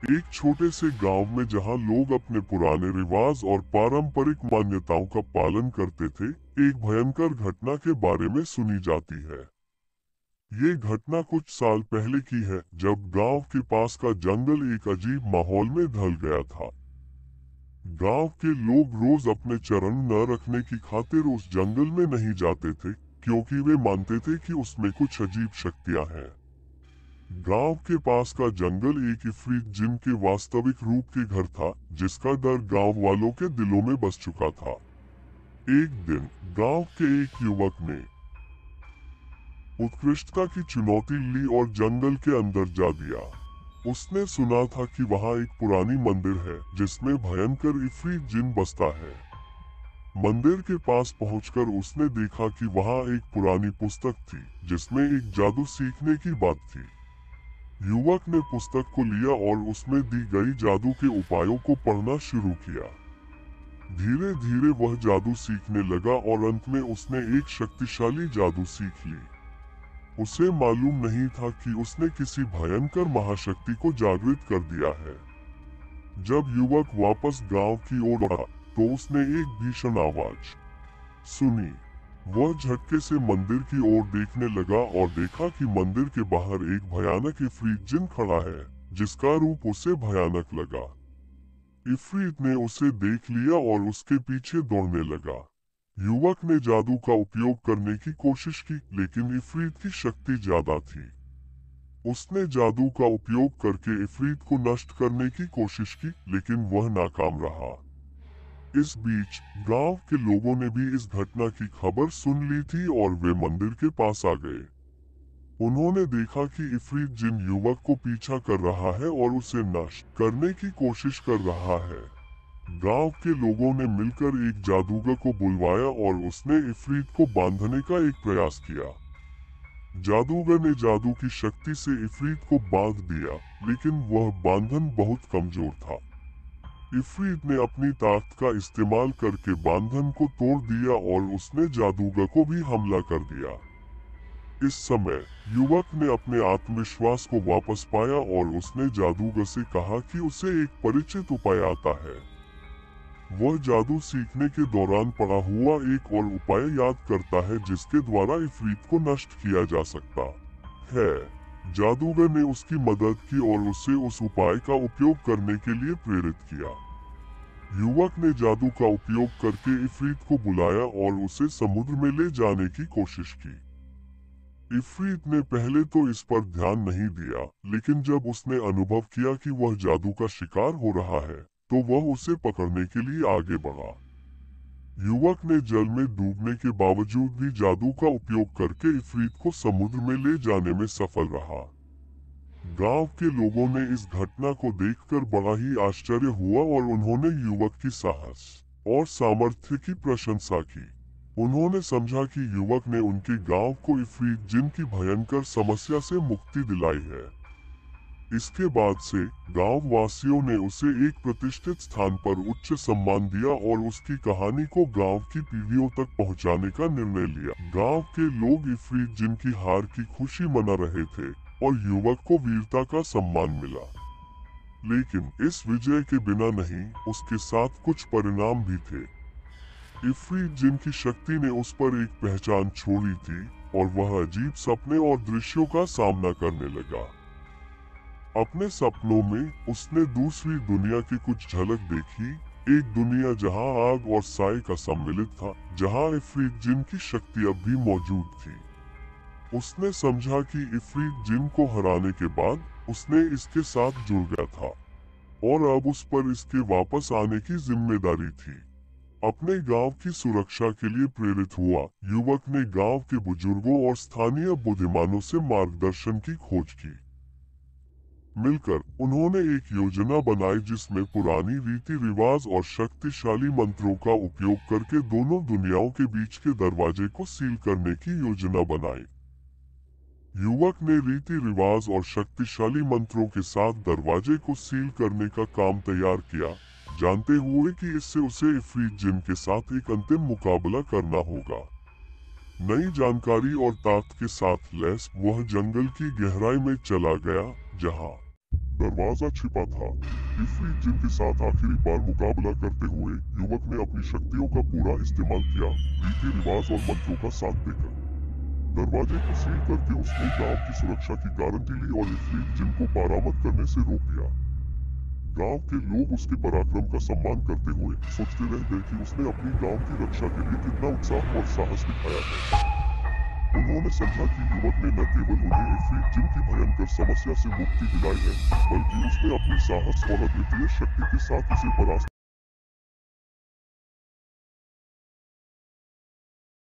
एक छोटे से गांव में जहां लोग अपने पुराने रिवाज और पारंपरिक मान्यताओं का पालन करते थे, एक भयंकर घटना के बारे में सुनी जाती है। ये घटना कुछ साल पहले की है, जब गांव के पास का जंगल एक अजीब माहौल में ढल गया था। गांव के लोग रोज अपने चरण न रखने की खातिर उस जंगल में नहीं जाते थे, क्योंकि वे मानते थे कि उसमें कुछ अजीब शक्तियां हैं। गांव के पास का जंगल एक इफ्रीत जिन के वास्तविक रूप के घर था, जिसका डर गांव वालों के दिलों में बस चुका था। एक दिन गांव के एक युवक ने उत्कृष्टता की चुनौती ली और जंगल के अंदर जा दिया। उसने सुना था कि वहां एक पुरानी मंदिर है जिसमें भयंकर इफ्रीत जिन बसता है। मंदिर के पास पहुंचकर उसने देखा कि वहां एक पुरानी पुस्तक थी जिसमें एक जादू सीखने की बात थी। युवक ने पुस्तक को लिया और उसमें दी गई जादू के उपायों को पढ़ना शुरू किया। धीरे धीरे वह जादू सीखने लगा और अंत में उसने एक शक्तिशाली जादू सीख ली। उसे मालूम नहीं था कि उसने किसी भयंकर महाशक्ति को जागृत कर दिया है। जब युवक वापस गांव की ओर आया तो उसने एक भीषण आवाज सुनी। वह झटके से मंदिर की ओर देखने लगा और देखा कि मंदिर के बाहर एक भयानक इफ्रीत जिन खड़ा है, जिसका रूप उसे भयानक लगा। इफ्रीत ने उसे देख लिया और उसके पीछे दौड़ने लगा। युवक ने जादू का उपयोग करने की कोशिश की, लेकिन इफ्रीत की शक्ति ज्यादा थी। उसने जादू का उपयोग करके इफ्रीत को नष्ट करने की कोशिश की, लेकिन वह नाकाम रहा। इस बीच गांव के लोगों ने भी इस घटना की खबर सुन ली थी और वे मंदिर के पास आ गए। उन्होंने देखा कि इफ्रीत जिन युवक को पीछा कर रहा है और उसे नष्ट करने की कोशिश कर रहा है। गांव के लोगों ने मिलकर एक जादूगर को बुलवाया और उसने इफ्रीत को बांधने का एक प्रयास किया। जादूगर ने जादू की शक्ति से इफ्रीत को बांध दिया, लेकिन वह बांधन बहुत कमजोर था। इफ्रीत ने अपनी ताकत का इस्तेमाल करके बांधन को तोड़ दिया और उसने जादूगर को भी हमला कर दिया। इस समय युवक ने अपने आत्मविश्वास को वापस पाया और उसने जादूगर से कहा कि उसे एक परिचित उपाय आता है। वह जादू सीखने के दौरान पढ़ा हुआ एक और उपाय याद करता है जिसके द्वारा इफ्रीत को नष्ट किया जा सकता है। जादूगर ने उसकी मदद की और उसे उस उपाय का उपयोग करने के लिए प्रेरित किया। युवक ने जादू का उपयोग करके इफ्रीत को बुलाया और उसे समुद्र में ले जाने की कोशिश की। इफ्रीत ने पहले तो इस पर ध्यान नहीं दिया, लेकिन जब उसने अनुभव किया कि वह जादू का शिकार हो रहा है, तो वह उसे पकड़ने के लिए आगे बढ़ा। युवक ने जल में डूबने के बावजूद भी जादू का उपयोग करके इफ्रीत को समुद्र में ले जाने में सफल रहा। गांव के लोगों ने इस घटना को देखकर बड़ा ही आश्चर्य हुआ और उन्होंने युवक की साहस और सामर्थ्य की प्रशंसा की। उन्होंने समझा कि युवक ने उनके गांव को इफ्रीत जिन की भयंकर समस्या से मुक्ति दिलाई है। इसके बाद से गांव वासियों ने उसे एक प्रतिष्ठित स्थान पर उच्च सम्मान दिया और उसकी कहानी को गांव की पीढ़ियों तक पहुंचाने का निर्णय लिया। गांव के लोग इफ्रीत जिन की हार की खुशी मना रहे थे और युवक को वीरता का सम्मान मिला। लेकिन इस विजय के बिना नहीं, उसके साथ कुछ परिणाम भी थे। इफ्रीत जिन की शक्ति ने उस पर एक पहचान छोड़ी थी और वह अजीब सपने और दृश्यों का सामना करने लगा। अपने सपनों में उसने दूसरी दुनिया की कुछ झलक देखी, एक दुनिया जहां आग और साए का सम्मिलित था, जहां इफ्रीत जिन की शक्ति अब भी मौजूद थी। उसने समझा कि इफ्रीत जिन को हराने के बाद उसने इसके साथ जुड़ गया था और अब उस पर इसके वापस आने की जिम्मेदारी थी। अपने गांव की सुरक्षा के लिए प्रेरित हुआ, युवक ने गांव के बुजुर्गों और स्थानीय बुद्धिमानों से मार्गदर्शन की खोज की। मिलकर उन्होंने एक योजना बनाई जिसमें पुरानी रीति रिवाज और शक्तिशाली मंत्रों का उपयोग करके दोनों दुनियाओं के बीच के दरवाजे को सील करने की योजना बनाई। युवक ने रीति रिवाज और शक्तिशाली मंत्रों के साथ दरवाजे को सील करने का काम तैयार किया, जानते हुए कि इससे उसे इफ्रीत जिन के साथ एक अंतिम मुकाबला करना होगा। नई जानकारी और ताकत के साथ लैस वह जंगल की गहराई में चला गया, जहां दरवाजा छिपा था। इफ्रीत जिन के साथ आखिरी बार मुकाबला करते हुए युवक ने अपनी शक्तियों का पूरा इस्तेमाल किया, रीति रिवाज और मंत्रों का साथ देकर। दरवाजे को सील करके उसने गांव की सुरक्षा की गारंटी ली और इफ्रीत जिन को बरामद करने से रोक दिया। गांव के लोग उसके पराक्रम का सम्मान करते हुए सोचते रह गए कि उसने अपनी गांव की रक्षा के लिए कितना उत्साह और साहस दिखाया है। उन्होंने समझा कि युवक ने न केवल उन्हें इफ्रीत जिन की भयंकर समस्या से मुक्ति दिलाई है, बल्कि उसने अपनी साहस और अद्वितीय शक्ति के साथ उसे परास्त